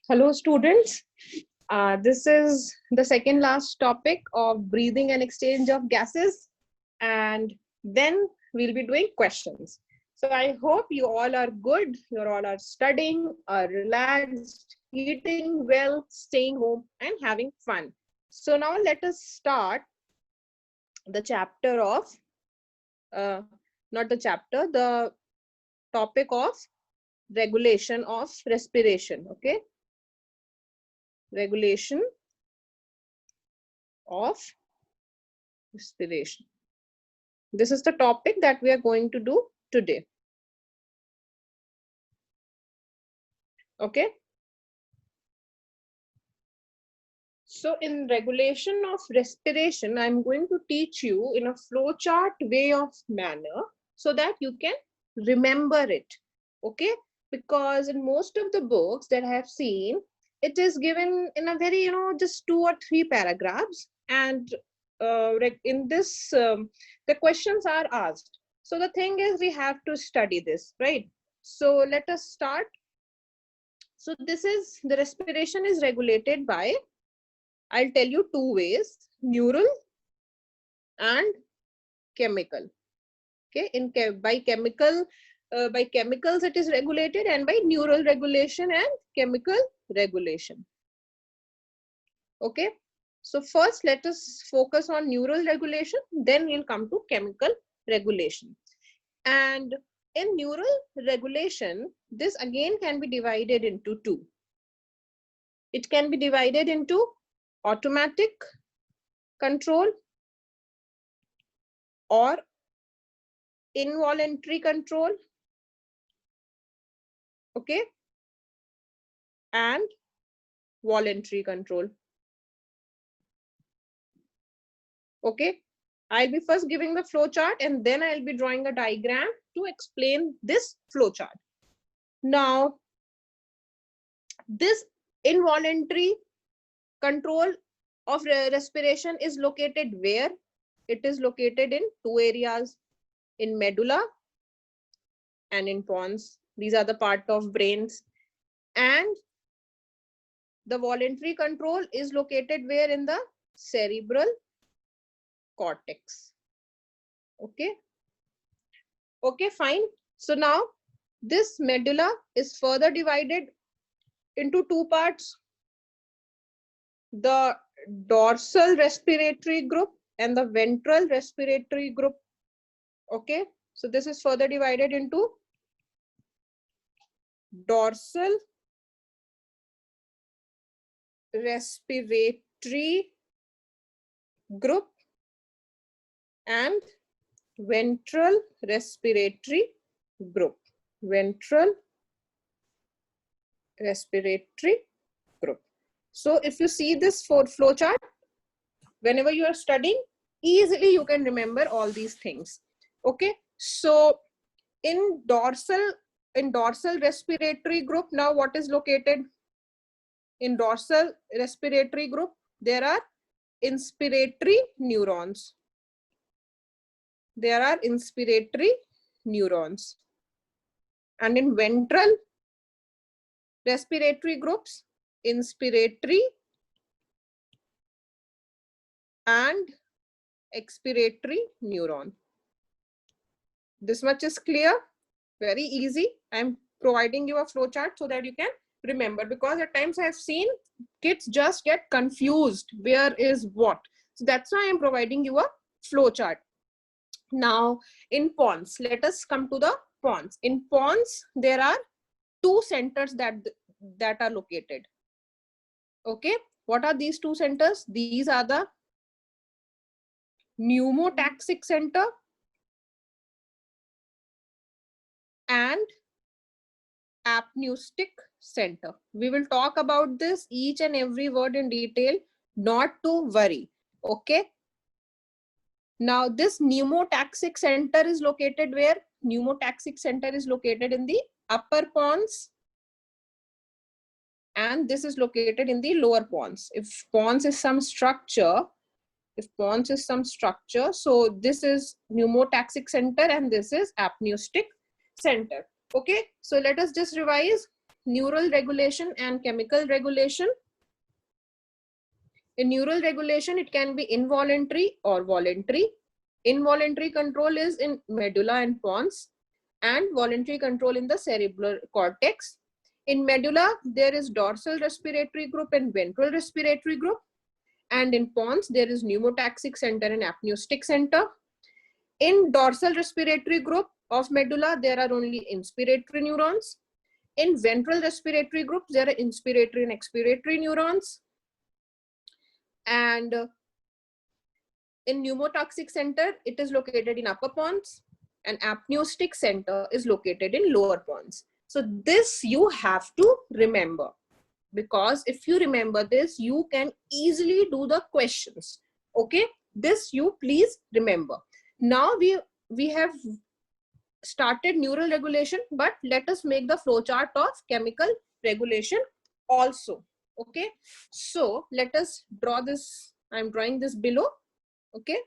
Hello, students. This is the second last topic of breathing and exchange of gases, and then we'll be doing questions. So I hope you all are good. You all are studying, are relaxed, eating well, staying home, and having fun. So now let us start the chapter of, not the chapter, the topic of regulation of respiration. Okay, regulation of respiration. This is the topic that we are going to do today. Okay. So in regulation of respiration, I'm going to teach you in a flowchart way of manner so that you can remember it. Okay. Because in most of the books that I have seen, it is given in a very, just 2 or 3 paragraphs. And in this, the questions are asked. So the thing is, we have to study this, right? So let us start. So this is, the respiration is regulated by, I'll tell you 2 ways, neural and chemical. Okay, by chemicals it is regulated, and by neural regulation and chemical regulation. Okay, so first let us focus on neural regulation, then we'll come to chemical regulation. And in neural regulation, this again can be divided into 2. It can be divided into automatic control or involuntary control, okay, and voluntary control. Okay, I'll be first giving the flow chart and then I'll be drawing a diagram to explain this flow chart. Now, this involuntary control of respiration is located where? It is located in 2 areas, in medulla and in pons. These are the part of brains. And the voluntary control is located where? In the cerebral cortex. Okay. Okay, fine. So now this medulla is further divided into 2 parts, the dorsal respiratory group and the ventral respiratory group. Okay, so this is further divided into dorsal respiratory group and ventral respiratory group. Ventral respiratory group. So if you see this flow chart, whenever you are studying, easily you can remember all these things. Okay, so in dorsal respiratory group, now what is located in dorsal respiratory group? There are inspiratory neurons. There are inspiratory neurons. And in ventral respiratory groups, inspiratory and expiratory neuron. This much is clear, very easy. I'm providing you a flow chart so that you can remember, because at times I have seen kids just get confused where is what. So that's why I'm providing you a flow chart. Now in pons, let us come to the pons. In pons, there are 2 centers that are located. Okay, what are these 2 centers? These are the pneumotaxic center and apneustic center. We will talk about this each and every word in detail, not to worry. Okay. Now this pneumotaxic center is located where? Pneumotaxic center is located in the upper pons, and this is located in the lower pons. If pons is some structure, so this is pneumotaxic center and this is apneustic center. Okay, so let us just revise. neural regulation and chemical regulation. In neural regulation, it can be involuntary or voluntary. Involuntary control is in medulla and pons, and voluntary control in the cerebral cortex. In medulla, there is dorsal respiratory group and ventral respiratory group. And in pons, there is pneumotaxic center and apneustic center. In dorsal respiratory group of medulla, there are only inspiratory neurons. In ventral respiratory group, there are inspiratory and expiratory neurons. And in pneumotoxic center, it is located in upper pons, and apneustic center is located in lower pons. So this you have to remember, because if you remember this, you can easily do the questions. Okay, this you please remember. Now we have started neural regulation, but let us make the flowchart of chemical regulation also. Okay, so let us draw this. I'm drawing this below. Okay,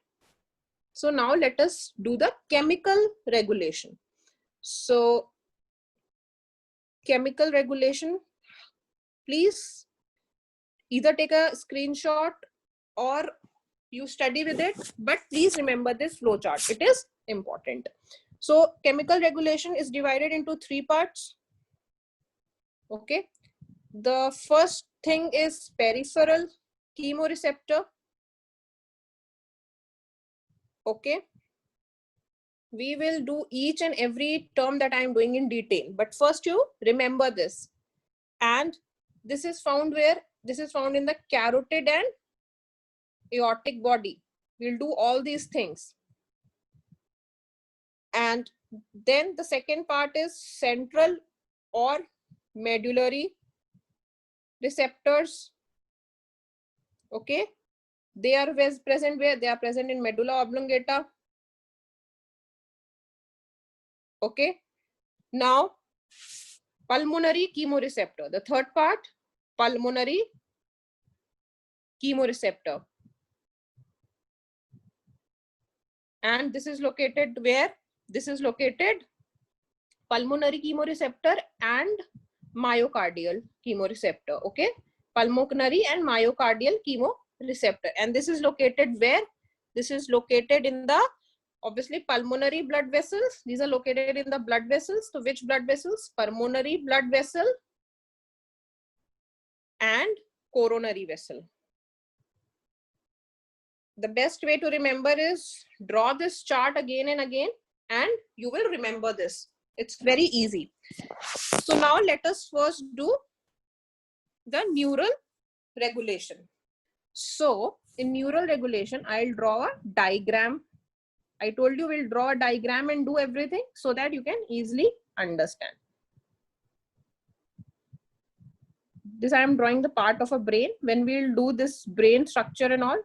so now let us do the chemical regulation. So chemical regulation, please either take a screenshot or you study with it, but please remember this flowchart. It is important. So chemical regulation is divided into 3 parts. Okay, the first thing is peripheral chemoreceptor. Okay, we will do each and every term that I am doing in detail, but first you remember this. And this is found where? This is found in the carotid and aortic body. We'll do all these things. And then the second part is central or medullary receptors. Okay, they are present where? They are present in medulla oblongata. Okay, now pulmonary chemoreceptor, the third part, pulmonary chemoreceptor. And this is located where? This is located pulmonary chemoreceptor and myocardial chemoreceptor. Okay, pulmonary and myocardial chemoreceptor. And this is located where? This is located in the, obviously, pulmonary blood vessels. These are located in the blood vessels. So which blood vessels? Pulmonary blood vessel and coronary vessel. The best way to remember is draw this chart again and again, and you will remember this. It's very easy. So now let us first do the neural regulation. So in neural regulation, I'll draw a diagram. I told you we'll draw a diagram and do everything so that you can easily understand. This I am drawing the part of a brain. When we'll do this brain structure and all,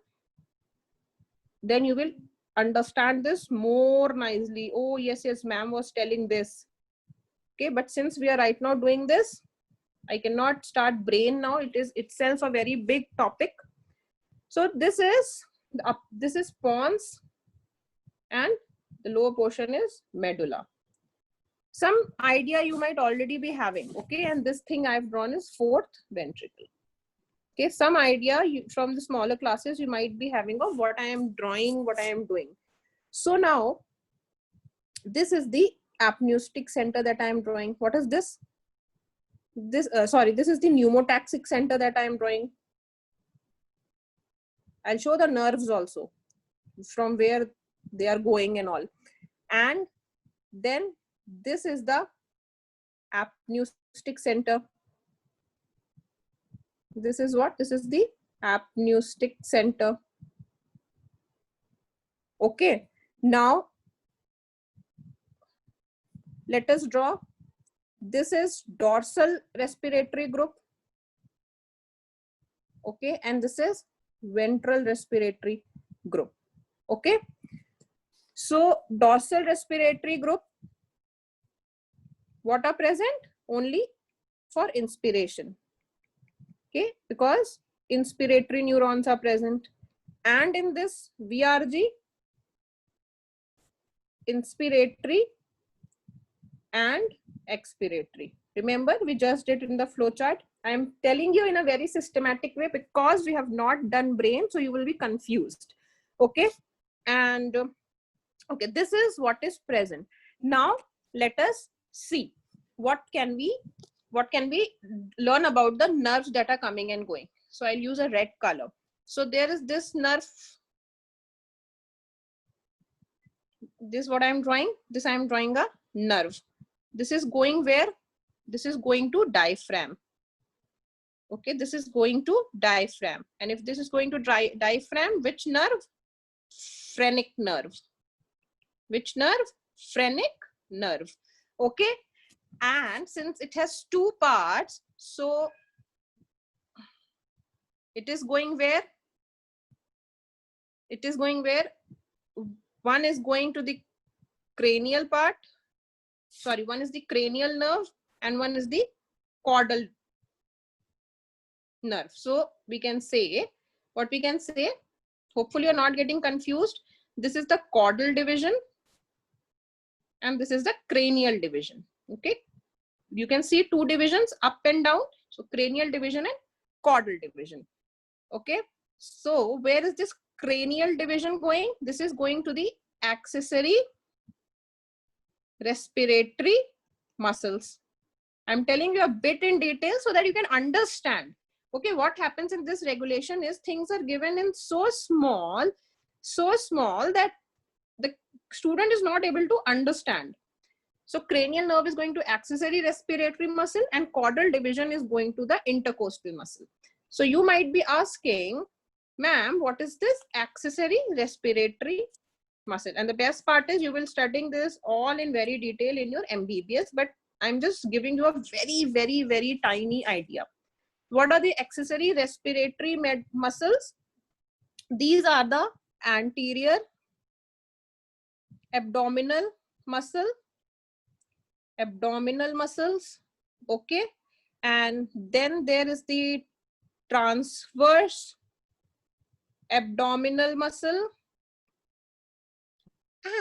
then you will understand this more nicely. Oh yes, ma'am was telling this. Okay, but since we are right now doing this, I cannot start brain now. It is itself a very big topic. So this is pons, and the lower portion is medulla. Some idea you might already be having. Okay, and this thing I've drawn is fourth ventricle. Okay, some idea from the smaller classes you might be having of what I am drawing, what I am doing. So now, this is the apneustic center that I am drawing. What is this? This is the pneumotaxic center that I am drawing. I'll show the nerves also, from where they are going and all. And then this is the apneustic center. This is what? This is the apneustic center. Okay, now let us draw. This is dorsal respiratory group. Okay, and this is ventral respiratory group. Okay, so dorsal respiratory group, what are present? Only for inspiration. Okay, because inspiratory neurons are present. And in this VRG, inspiratory and expiratory. Remember, we just did in the flowchart. I am telling you in a very systematic way because we have not done brain, so you will be confused. Okay, and okay, this is what is present. Now let us see what can we learn about the nerves that are coming and going. So I'll use a red color. So there is this nerve. This is what I'm drawing. This I'm drawing a nerve. This is going where? This is going to diaphragm. Okay, this is going to diaphragm. And if this is going to diaphragm, which nerve? Phrenic nerve. Which nerve? Phrenic nerve. Okay, and since it has two parts, so it is going where? It is going where? One is going to the cranial part. Sorry, one is the cranial nerve and one is the caudal nerve. So we can say, what we can say, hopefully you're not getting confused. This is the caudal division and this is the cranial division. Okay, you can see two divisions up and down. So cranial division and caudal division. Okay, so where is this cranial division going? This is going to the accessory respiratory muscles. I'm telling you a bit in detail so that you can understand. Okay, what happens in this regulation is things are given in so small that the student is not able to understand. So cranial nerve is going to accessory respiratory muscle and caudal division is going to the intercostal muscle. So you might be asking, ma'am, what is this accessory respiratory muscle? And the best part is you will studying this all in very detail in your MBBS, but I'm just giving you a very tiny idea. What are the accessory respiratory muscles? These are the anterior abdominal muscles, okay, and then there is the transverse abdominal muscle,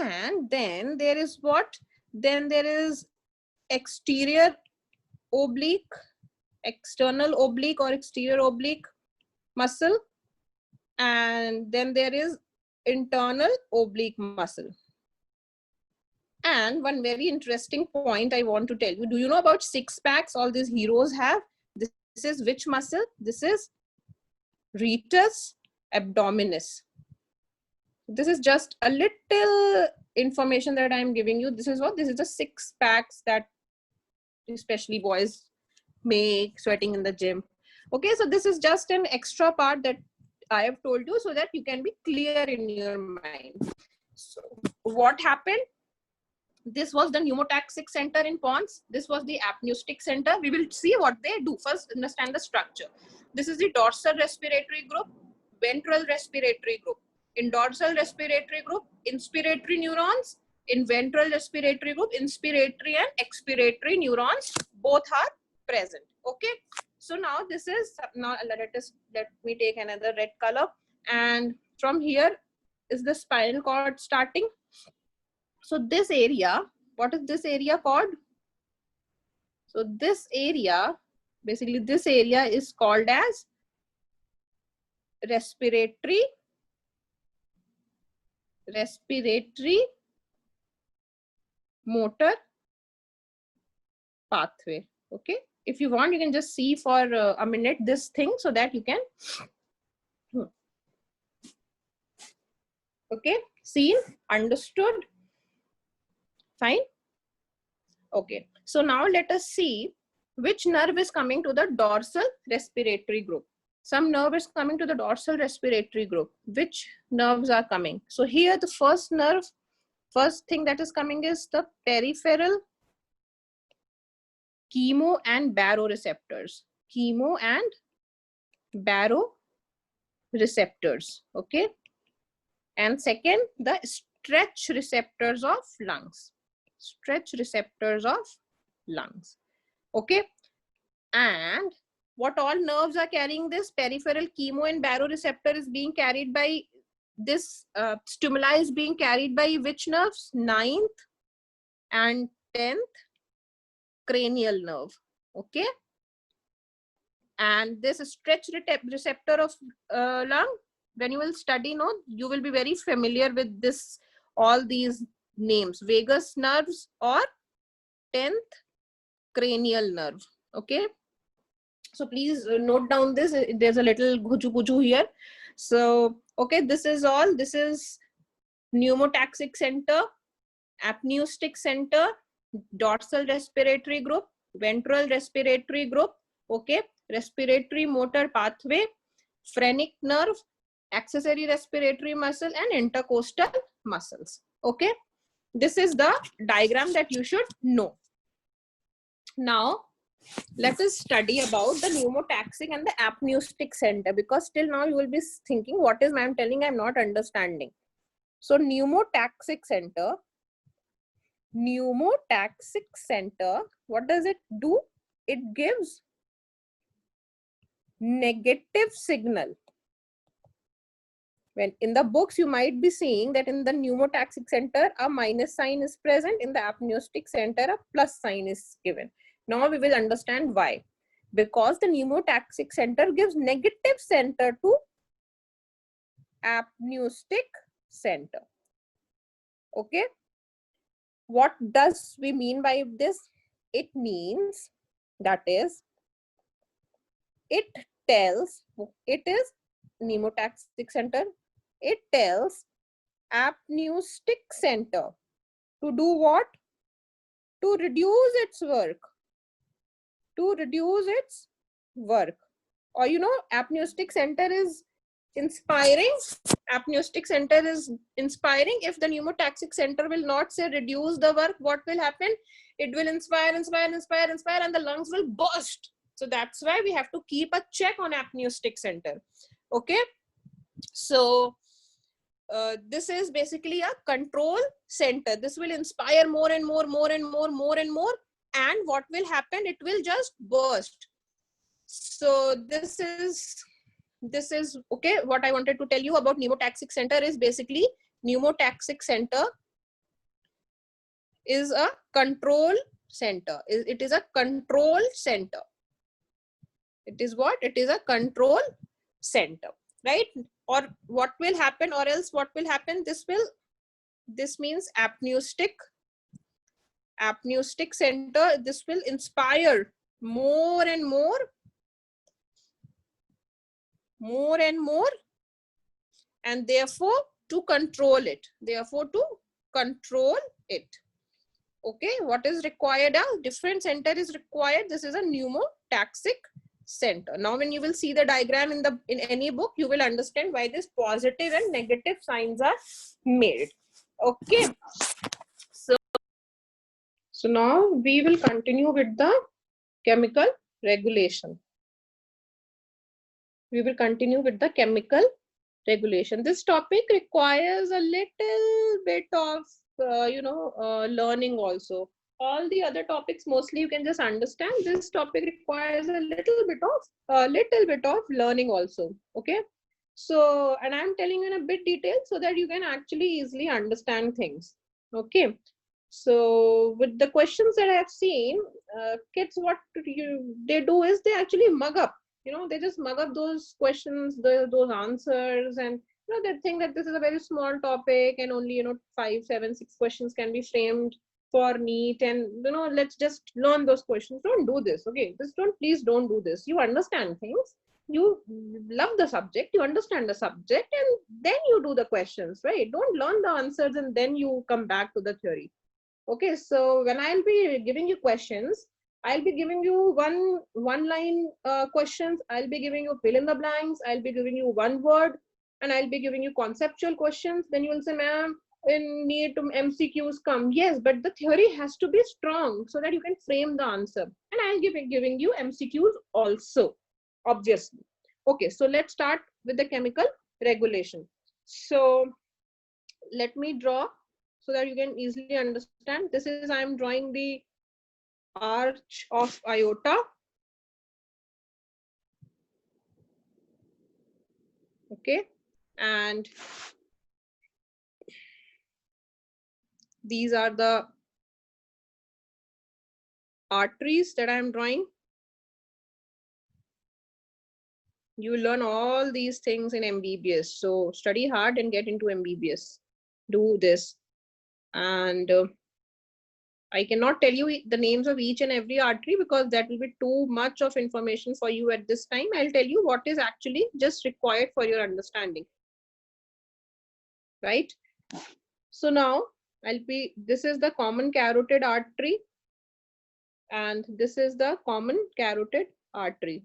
and then there is what? Then there is exterior oblique, external oblique or exterior oblique muscle, and then there is internal oblique muscle. And one very interesting point I want to tell you. Do you know about six packs all these heroes have? This is which muscle? This is rectus abdominis. This is just a little information that I'm giving you. This is what? This is the six packs that especially boys make sweating in the gym. Okay, so this is just an extra part that I have told you so that you can be clear in your mind. So what happened? This was the pneumotaxic center in Pons. This was the apneustic center. We will see what they do. First, understand the structure. This is the dorsal respiratory group, ventral respiratory group. In dorsal respiratory group, inspiratory neurons. In ventral respiratory group, inspiratory and expiratory neurons both are present. Okay. So now this is, now let me take another red color, and from here is the spinal cord starting. So this area, what is this area called? So this area, basically this area is called as respiratory motor pathway. Okay, if you want, you can just see for a minute this thing so that you can, okay, seen, understood, fine. Okay, so now let us see which nerve is coming to the dorsal respiratory group. Some nerve is coming to the dorsal respiratory group. Which nerves are coming? So here the first nerve, first thing that is coming is the peripheral chemo and baroreceptors. Chemo and baroreceptors. Okay. And second, the stretch receptors of lungs. Stretch receptors of lungs. Okay. And what all nerves are carrying this? Peripheral chemo and baroreceptor is being carried by this stimuli is being carried by which nerves? 9th and 10th cranial nerve. Okay. And this stretch receptor of lung, when you will study, no, you will be very familiar with this, all these names: vagus nerves or 10th cranial nerve. Okay. So please note down this. There's a little guju here. So, okay, this is all. This is pneumotaxic center, apneustic center, dorsal respiratory group, ventral respiratory group, okay, respiratory motor pathway, phrenic nerve, accessory respiratory muscle, and intercostal muscles. Okay, this is the diagram that you should know. Now, let us study about the pneumotaxic and the apneustic center, because till now you will be thinking, what is ma'am telling? I'm not understanding. So pneumotaxic center, what does it do? It gives negative signal. When in the books you might be seeing that in the pneumotaxic center a minus sign is present, in the apneustic center a plus sign is given. Now we will understand why. Because the pneumotaxic center gives negative center to apneustic center. Okay. What does we mean by this? It means, that is, it tells, it is pneumotaxic center, it tells apneustic center to do what? To reduce its work. To reduce its work. Or you know, apneustic center is inspiring. Apneustic center is inspiring. If the pneumotaxic center will not say reduce the work, what will happen? It will inspire, and the lungs will burst. So that's why we have to keep a check on apneustic center. Okay. So this is basically a control center. This will inspire more and more. And what will happen? It will just burst. So this is okay. What I wanted to tell you about pneumotaxic center is basically pneumotaxic center is a control center. It is a control center. It is what? It is a control center, right? Or what will happen, or else what will happen? This means apneustic center. This will inspire more and more, and therefore to control it. Okay, what is required? A different center is required. This is a pneumotaxic center. Now when you will see the diagram in any book, you will understand why this positive and negative signs are made. Okay, so now we will continue with the chemical regulation. This topic requires a little bit of learning also. All the other topics mostly you can just understand. This topic requires a little bit of learning also. Okay, so, and I'm telling you in a bit detail so that you can actually easily understand things. Okay, so with the questions that I have seen, kids, what they do is they actually mug up. You know, they just mug up those questions, those answers, and you know, they think that this is a very small topic and only 5, 7, 6 questions can be framed for NEET, and let's just learn those questions. Don't do this. Okay, please don't do this. You understand things, you love the subject, you understand the subject, and then you do the questions, right? Don't learn the answers and then you come back to the theory. Okay, so when I'll be giving you questions, I'll be giving you one line questions, I'll be giving you fill in the blanks, I'll be giving you one word, and I'll be giving you conceptual questions. Then you will say, ma'am, in NEET MCQs come. Yes, but the theory has to be strong so that you can frame the answer. And I'll be giving you MCQs also, obviously. Okay, so let's start with the chemical regulation. So let me draw so that you can easily understand. This is, I'm drawing the arch of iota. Okay, and these are the arteries that I am drawing. You will learn all these things in MBBS. So study hard and get into MBBS. Do this. And I cannot tell you the names of each and every artery because that will be too much of information for you at this time. I'll tell you what is actually just required for your understanding. Right? So now this is the common carotid artery. And this is the common carotid artery.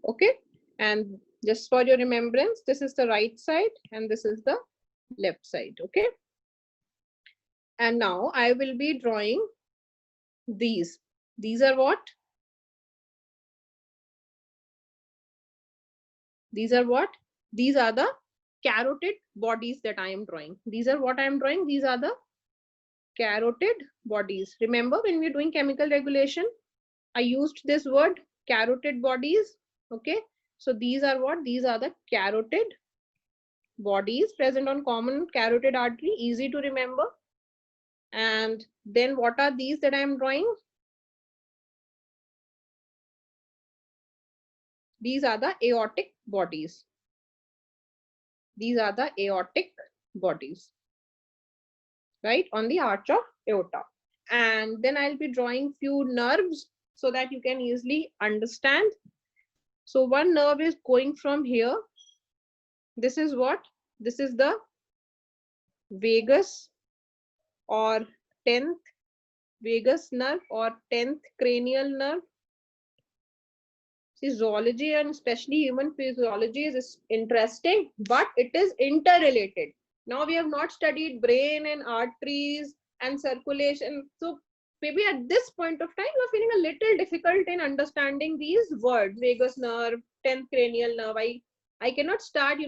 Okay. And just for your remembrance, this is the right side and this is the left side. Okay. And now I will be drawing these. These are what? These are what? These are the carotid bodies that I am drawing. These are what I am drawing. These are the carotid bodies. Remember when we're doing chemical regulation, I used this word carotid bodies. Okay. So these are what? These are the carotid bodies present on common carotid artery. Easy to remember. And then what are these that I am drawing? These are the aortic bodies. These are the aortic bodies, right, on the arch of aorta. And then I'll be drawing few nerves so that you can easily understand. So one nerve is going from here. This is what? This is the vagus or 10th vagus nerve or 10th cranial nerve. See, zoology and especially human physiology is interesting, but it is interrelated. Now we have not studied brain and arteries and circulation. So maybe at this point of time, you're feeling a little difficult in understanding these words, vagus nerve, 10th cranial nerve. I cannot start,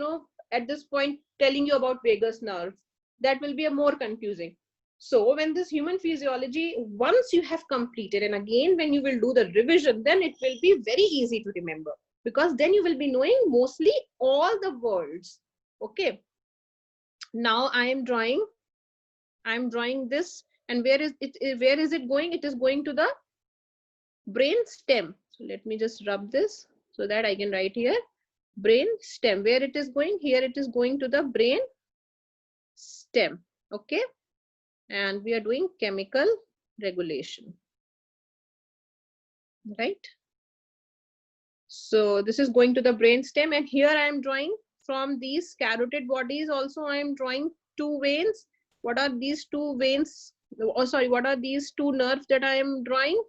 at this point telling you about vagus nerve. That will be a more confusing. So when this human physiology, once you have completed, and again, when you will do the revision, then it will be very easy to remember because then you will be knowing mostly all the words. Okay. Now I'm drawing this, and where is it going? It is going to the brain stem. So let me just rub this so that I can write here brain stem. Where it is going? Here it is going to the brain stem. Okay. And we are doing chemical regulation, right? So this is going to the brain stem, and here I am drawing from these carotid bodies. Also, I am drawing two veins. What are these two veins? Oh, sorry, what are these two nerves that I am drawing?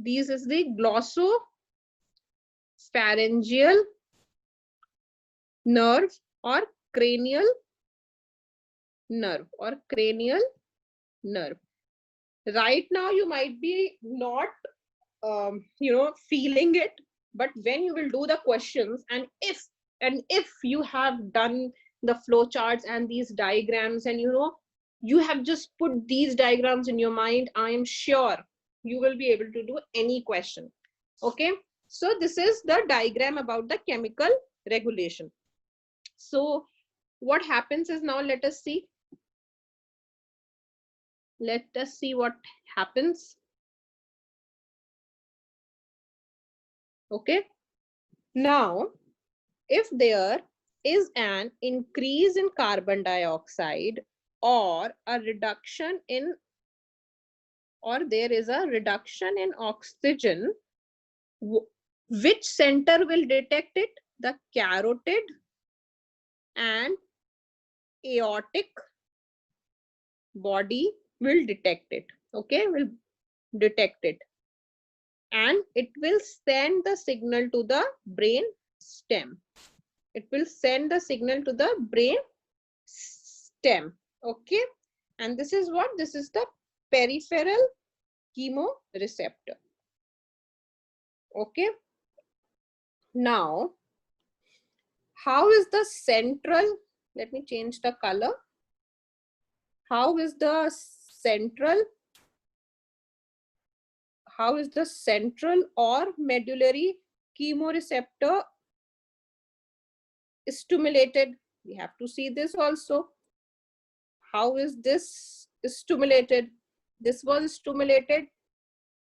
These is the glossopharyngeal nerve or cranial nerve Right now, you might be not, feeling it, but when you will do the questions, and if you have done the flow charts and these diagrams, and you have just put these diagrams in your mind, I am sure you will be able to do any question. Okay, so this is the diagram about the chemical regulation. So what happens is, now let us see what happens. Okay, now if there is an increase in carbon dioxide or a reduction in, or there is a reduction in oxygen, which center will detect it? The carotid and aortic body will detect it. Okay, will detect it, and it will send the signal to the brain stem. It will send the signal to the brain stem. Okay, and this is what? This is the peripheral chemoreceptor. Okay, now how is the central, let me change the color. How is the central or medullary chemoreceptor stimulated? We have to see this also. How is this stimulated? This was stimulated.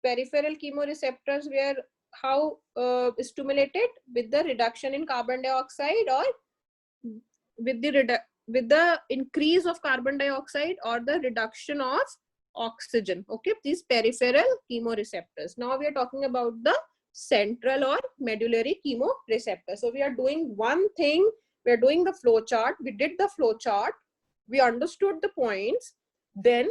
Peripheral chemoreceptors were how stimulated? With the reduction in carbon dioxide, or with the increase of carbon dioxide, or the reduction of oxygen. Okay, these peripheral chemoreceptors. Now we are talking about the central or medullary chemoreceptor. So we are doing one thing. We are doing the flow chart. We did the flow chart. We understood the points. Then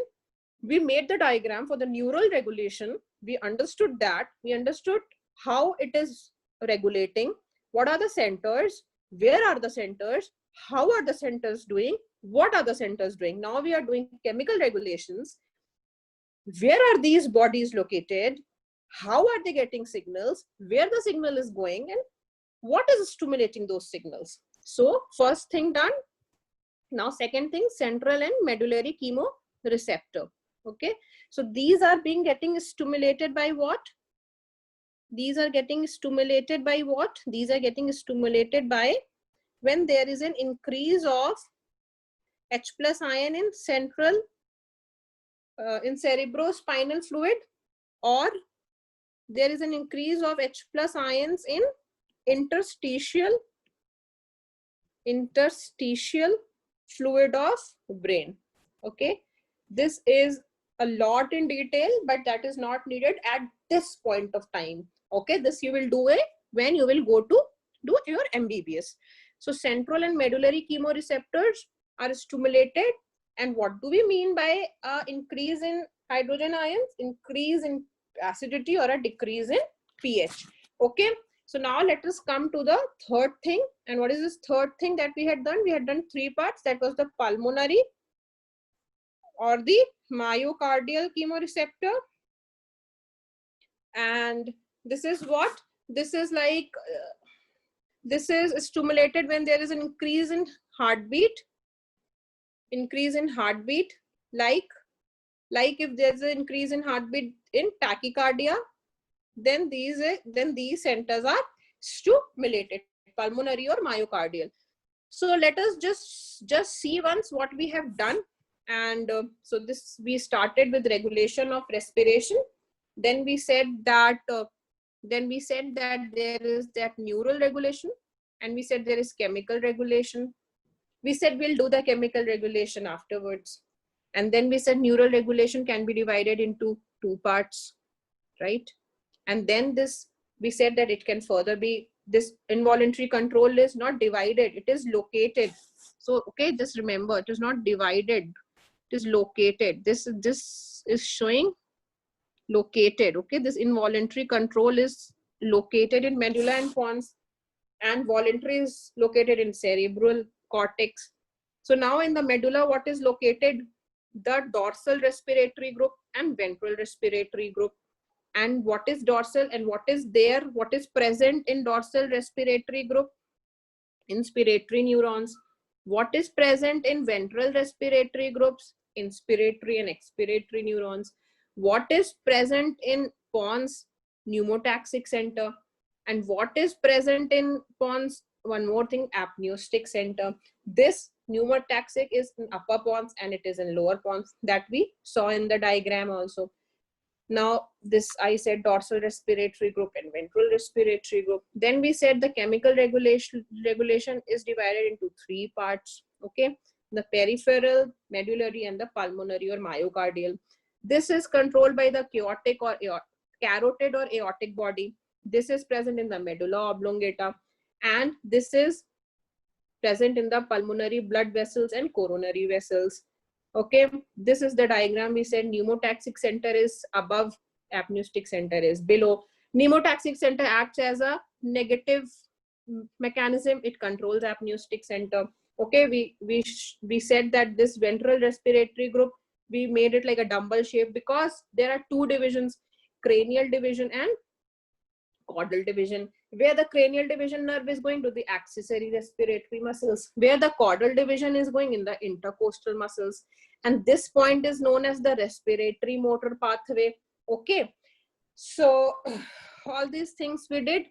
we made the diagram for the neural regulation. We understood that. We understood how it is regulating. What are the centers? Where are the centers? How are the centers doing? What are the centers doing? Now we are doing chemical regulations. Where are these bodies located? How are they getting signals? Where the signal is going, and what is stimulating those signals? So first thing done. Now second thing, central and medullary chemoreceptor. Okay, so these are getting stimulated by what? These are getting stimulated by what? These are getting stimulated by when there is an increase of H plus ion in central, in cerebrospinal fluid, or there is an increase of H plus ions in interstitial fluid of brain. Okay, this is a lot in detail, but that is not needed at this point of time. Okay, this you will do it when you will go to do your MBBS. So central and medullary chemoreceptors are stimulated. And what do we mean by increase in hydrogen ions? Increase in acidity or a decrease in pH. Okay, so now let us come to the third thing. And what is this third thing that we had done? We had done three parts. That was the pulmonary or the myocardial chemoreceptor. And this is what? This is like, this is stimulated when there is an increase in heartbeat. Increase in heartbeat, like if there's an increase in heartbeat in tachycardia, then these centers are stimulated, pulmonary or myocardial. So let us just see once what we have done. And so this, we started with regulation of respiration. Then we said that there is that neural regulation, and we said there is chemical regulation. We said we'll do the chemical regulation afterwards. And then we said neural regulation can be divided into two parts, right? And then this, we said that it can further be, this involuntary control is not divided, it is located. So, okay, just remember, it is not divided, it is located. This is showing located. Okay, this involuntary control is located in medulla and pons, and voluntary is located in cerebral cortex. So now in the medulla, what is located? The dorsal respiratory group and ventral respiratory group. And what is dorsal and what is there? What is present in dorsal respiratory group? Inspiratory neurons. What is present in ventral respiratory groups? Inspiratory and expiratory neurons. What is present in pons? Pneumotaxic center. And what is present in pons? One more thing, apneustic center. This pneumotaxic is in upper pons and it is in lower pons, that we saw in the diagram also. Now this, I said dorsal respiratory group and ventral respiratory group. Then we said the chemical regulation is divided into three parts. Okay, the peripheral, medullary, and the pulmonary or myocardial. This is controlled by the chaotic or carotid or aortic body. This is present in the medulla oblongata, and this is present in the pulmonary blood vessels and coronary vessels. Okay, this is the diagram. We said pneumotaxic center is above, apneustic center is below. Pneumotaxic center acts as a negative mechanism. It controls apneustic center. Okay, we said that this ventral respiratory group, we made it like a dumbbell shape because there are two divisions, cranial division and caudal division. Where the cranial division nerve is going to the accessory respiratory muscles, where the caudal division is going in the intercostal muscles, and this point is known as the respiratory motor pathway. Okay, so all these things we did.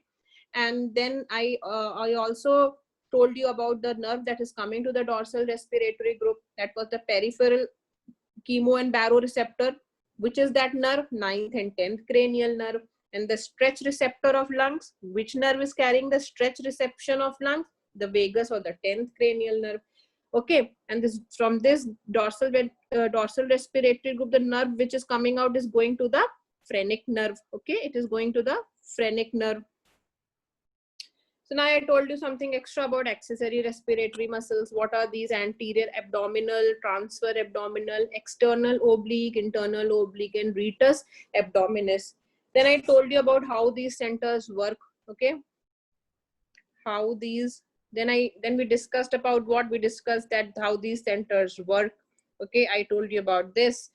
And then I also told you about the nerve that is coming to the dorsal respiratory group. That was the peripheral chemo and baroreceptor, which is that nerve, 9th and 10th cranial nerve. And the stretch receptor of lungs, which nerve is carrying the stretch reception of lungs? The vagus or the 10th cranial nerve. Okay, and this from this dorsal respiratory group, the nerve which is coming out is going to the phrenic nerve. Okay, it is going to the phrenic nerve. So now I told you something extra about accessory respiratory muscles. What are these? Anterior abdominal, transfer abdominal, external oblique, internal oblique, and rhetus abdominis. Then I told you about how these centers work. Okay, how these. Then we discussed about what we discussed, that how these centers work. Okay, I told you about this.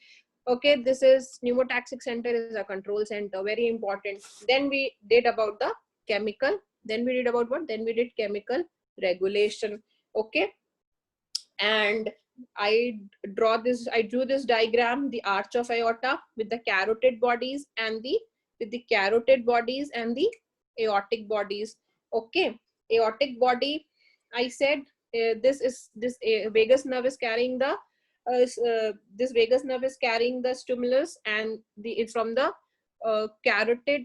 Okay, this is pneumotaxic center is a control center, very important. Then we did about the chemical. Then we did about what? Then we did chemical regulation. Okay, and I drew this diagram, the arch of aorta with the carotid bodies and the aortic bodies. Okay, aortic body, I said this vagus nerve is carrying the this vagus nerve is carrying the stimulus, and it's from the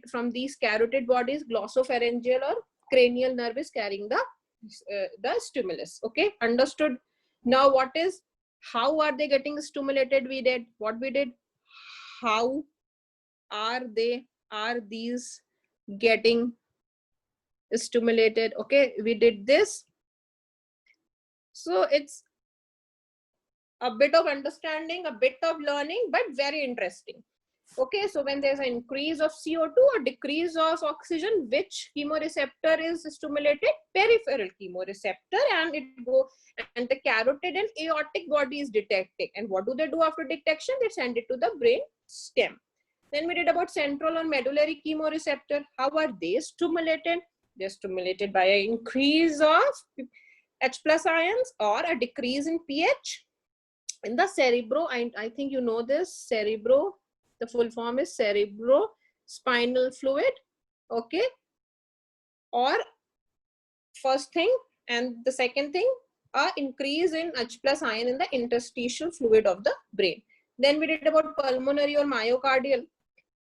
from these carotid bodies, glossopharyngeal or cranial nerve is carrying the stimulus. Okay, understood? Now how are they getting stimulated? We did what we did. How are these getting stimulated? Okay, we did this. So it's a bit of understanding, a bit of learning, but very interesting. Okay, so when there's an increase of CO2 or decrease of oxygen, which chemoreceptor is stimulated? Peripheral chemoreceptor, and and the carotid and aortic body is detecting. And what do they do after detection? They send it to the brain stem. Then we did about central or medullary chemoreceptor. How are they stimulated? They're stimulated by an increase of H+ ions or a decrease in pH. In the cerebro, I think you know this, cerebro, the full form is cerebrospinal fluid. Okay, or first thing, and the second thing, a increase in H+ ion in the interstitial fluid of the brain. Then we did about pulmonary or myocardial.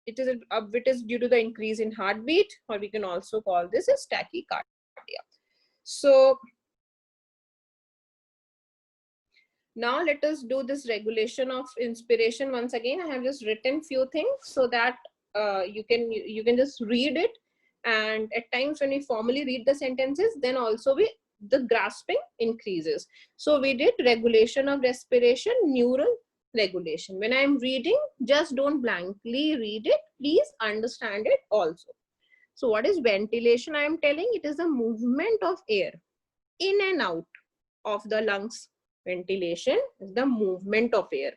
It is due to the increase in heartbeat, or we can also call this as tachycardia. So now let us do this regulation of inspiration once again. I have just written few things so that you can just read it, and at times when we formally read the sentences, then also the grasping increases. So we did regulation of respiration, neural regulation. When I am reading, just don't blankly read it. Please understand it also. So what is ventilation? I am telling it is the movement of air in and out of the lungs. Ventilation is the movement of air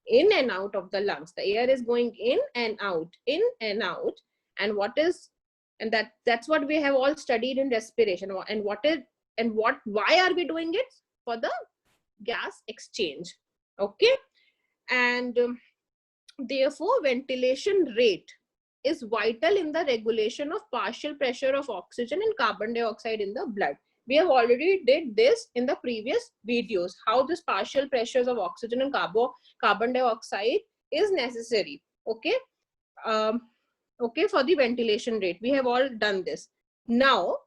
in and out of the lungs. The air is going in and out, and that's what we have all studied in respiration. And why are we doing it? For the gas exchange. Okay, and therefore ventilation rate is vital in the regulation of partial pressure of oxygen and carbon dioxide in the blood. We have already did this in the previous videos, how this partial pressures of oxygen and carbon dioxide is necessary. Okay, okay, for the ventilation rate. We have all done this. Now,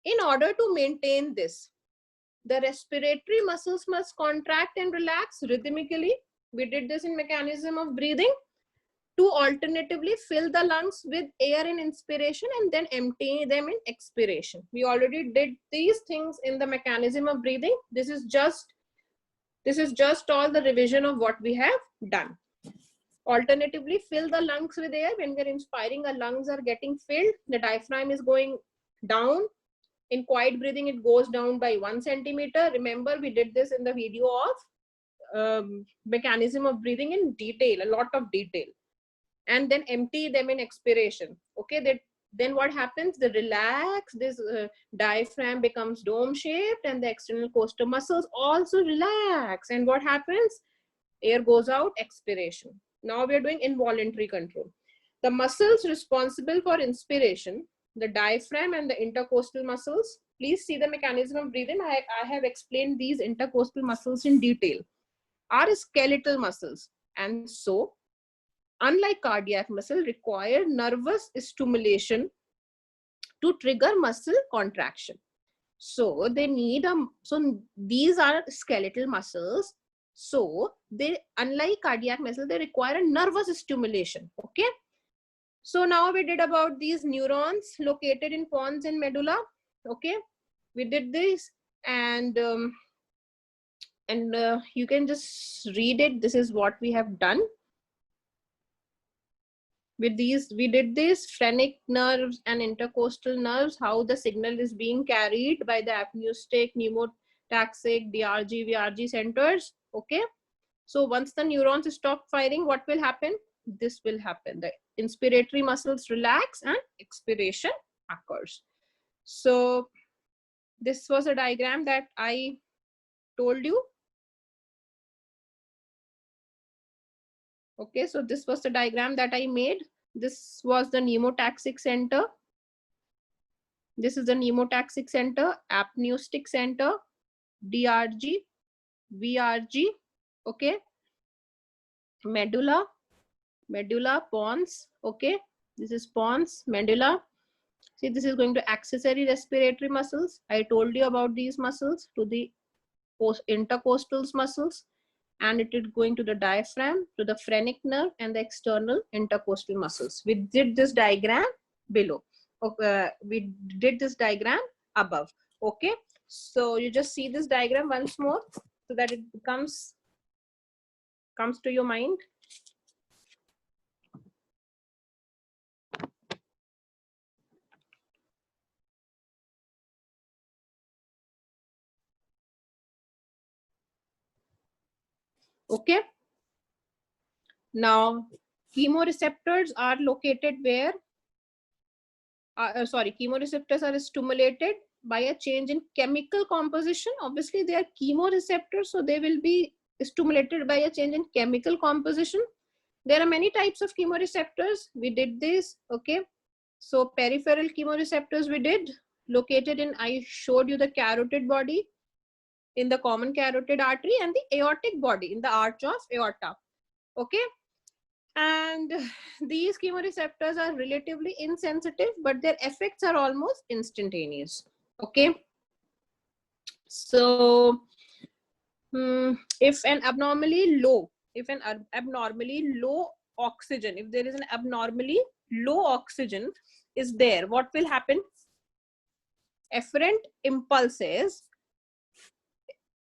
in order to maintain this, the respiratory muscles must contract and relax rhythmically. We did this in mechanism of breathing, to alternatively fill the lungs with air in inspiration and then empty them in expiration. We already did these things in the mechanism of breathing. This is just all the revision of what we have done. Alternatively fill the lungs with air. When we're inspiring, our lungs are getting filled. The diaphragm is going down. In quiet breathing, it goes down by 1 centimeter. Remember, we did this in the video of mechanism of breathing in detail, a lot of detail. And then empty them in expiration. Okay, then what happens? This diaphragm becomes dome shaped, and the external costa muscles also relax. And what happens? Air goes out, expiration. Now we are doing involuntary control. The muscles responsible for inspiration, the diaphragm and the intercostal muscles, please see the mechanism of breathing. I have explained these intercostal muscles in detail, are skeletal muscles. And so, unlike cardiac muscle, require nervous stimulation to trigger muscle contraction. So they need so these are skeletal muscles. So they, unlike cardiac muscle, they require a nervous stimulation. Okay. So now we did about these neurons located in pons and medulla. Okay. We did this, and you can just read it. This is what we have done. With these, we did this phrenic nerves and intercostal nerves, how the signal is being carried by the apneustic, pneumotaxic, DRG, VRG centers. Okay. So once the neurons stop firing, what will happen? This will happen. The inspiratory muscles relax and expiration occurs. So this was a diagram that I told you. Okay, so this was the diagram that I made. This was the pneumotaxic center. This is the pneumotaxic center, apneustic center, DRG, VRG, okay. Medulla, pons, okay. This is pons, medulla. See, this is going to accessory respiratory muscles. I told you about these muscles, to the intercostal muscles, and it is going to the diaphragm, to the phrenic nerve, and the external intercostal muscles. We did this diagram below. We did this diagram above. Okay, so you just see this diagram once more so that it comes to your mind. Okay. Now, chemoreceptors are located where? Chemoreceptors are stimulated by a change in chemical composition. Obviously, they are chemoreceptors, so they will be stimulated by a change in chemical composition. There are many types of chemoreceptors. We did this, okay. So peripheral chemoreceptors we did, located in, I showed you the carotid body, in the common carotid artery, and the aortic body in the arch of aorta, okay. And these chemoreceptors are relatively insensitive, but their effects are almost instantaneous, okay. So if an abnormally low oxygen, if there is an abnormally low oxygen is there, what will happen? Efferent impulses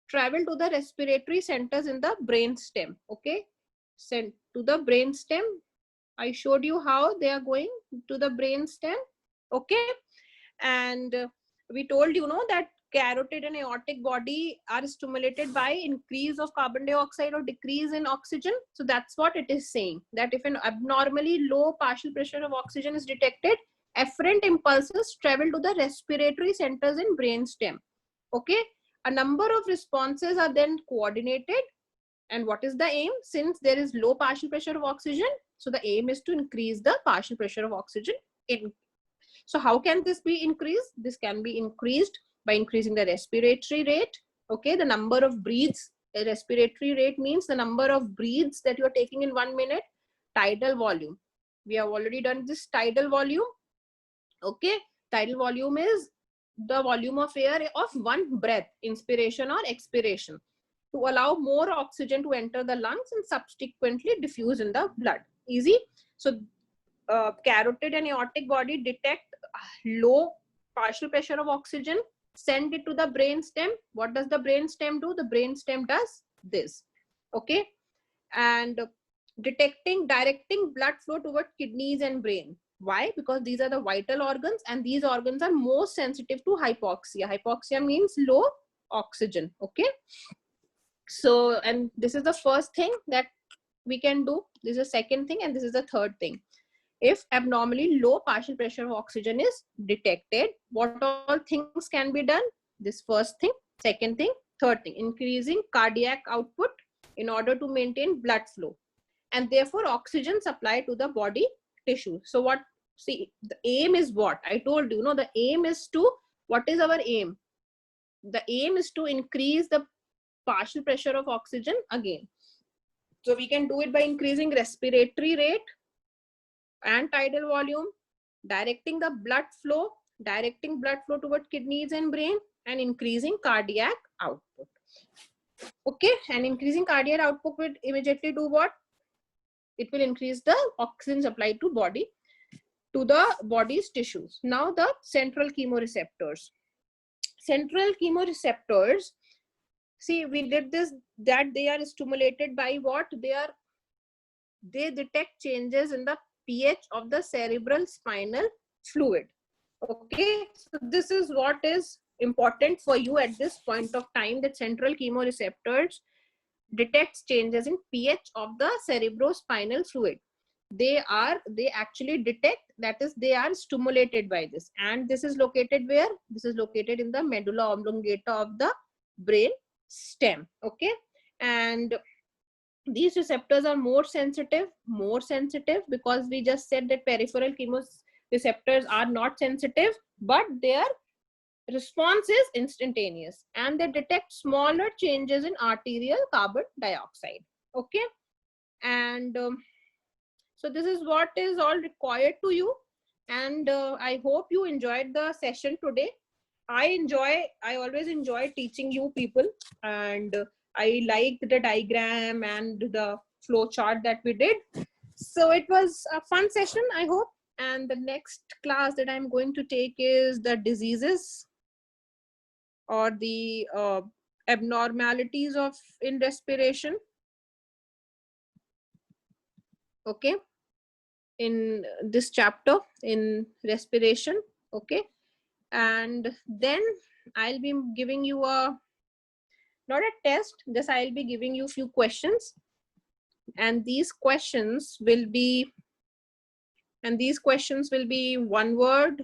travel to the respiratory centers in the brain stem, okay. Sent to the brain stem. I showed you how they are going to the brain stem, okay. And we told you know that carotid and aortic body are stimulated by increase of carbon dioxide or decrease in oxygen. So that's what it is saying, that if an abnormally low partial pressure of oxygen is detected, efferent impulses travel to the respiratory centers in brain stem, okay. A number of responses are then coordinated. And what is the aim? Since there is low partial pressure of oxygen, so the aim is to increase the partial pressure of oxygen in. So how can this be increased? This can be increased by increasing the respiratory rate, okay. The number of breaths, respiratory rate means the number of breaths that you are taking in 1 minute. Tidal volume, we have already done this tidal volume, okay. Tidal volume is the volume of air of one breath, inspiration or expiration, to allow more oxygen to enter the lungs and subsequently diffuse in the blood. Easy. So carotid and aortic body detect low partial pressure of oxygen, send it to the brain stem. What does the brain stem do? The brain stem does this, okay. And directing blood flow toward kidneys and brain. Why? Because these are the vital organs, and these organs are most sensitive to hypoxia. Hypoxia means low oxygen, okay. So, and this is the first thing that we can do. This is the second thing, and this is the third thing. If abnormally low partial pressure of oxygen is detected, what all things can be done? This first thing, second thing, third thing: increasing cardiac output in order to maintain blood flow, and therefore oxygen supply to the body tissue. So what, see, the aim is what I told you, the aim is to What is our aim? The aim is to increase the partial pressure of oxygen again. So we can do it by increasing respiratory rate and tidal volume, directing the blood flow toward kidneys and brain, and increasing cardiac output. Okay, and increasing cardiac output will immediately do what? It will increase the oxygen supply to the body's tissues. Now the central chemoreceptors. Central chemoreceptors, see, we did this, that they are stimulated by what? They detect changes in the pH of the cerebral spinal fluid. Okay, so this is what is important for you at this point of time, that central chemoreceptors detects changes in pH of the cerebrospinal fluid. They actually detect, that is, they are stimulated by this, and this is located where? This is located in the medulla oblongata of the brain stem. Okay, and these receptors are more sensitive because we just said that peripheral chemoreceptors are not sensitive, but their response is instantaneous, and they detect smaller changes in arterial carbon dioxide. Okay, and so this is what is all required to you, and I hope you enjoyed the session today. I always enjoy teaching you people, and I liked the diagram and the flow chart that we did. So it was a fun session, I hope. And the next class that I'm going to take is the diseases or the abnormalities in respiration. Okay, in this chapter in respiration. Okay, and then I'll be giving you not a test, just I'll be giving you a few questions, and these questions will be one word.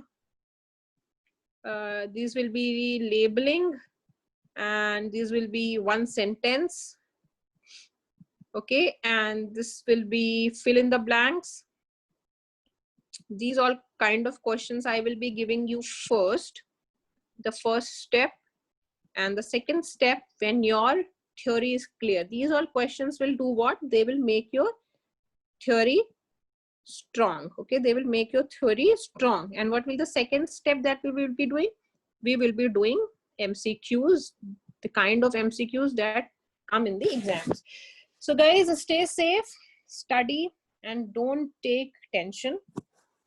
These will be labeling, and these will be one sentence. Okay, and this will be fill in the blanks. These all kind of questions I will be giving you first, the first step, and the second step when your theory is clear. These all questions will do what? They will make your theory strong. Okay, they will make your theory strong. And what will the second step that we will be doing? We will be doing MCQs, the kind of MCQs that come in the exams. So guys, stay safe, study, and don't take tension.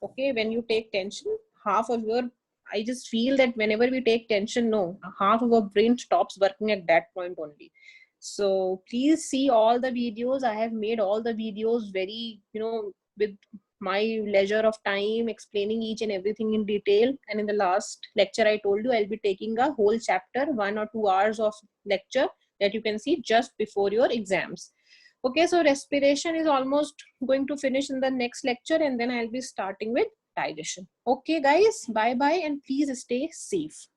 Okay, when you take tension, I just feel that whenever we take tension, no, half of our brain stops working at that point only. So please see all the videos. I have made all the videos very, with my leisure of time, explaining each and everything in detail. And in the last lecture, I told you I'll be taking a whole chapter, 1 or 2 hours of lecture that you can see just before your exams. Okay, so respiration is almost going to finish in the next lecture, and then I'll be starting with digestion. Okay, guys, bye-bye, and please stay safe.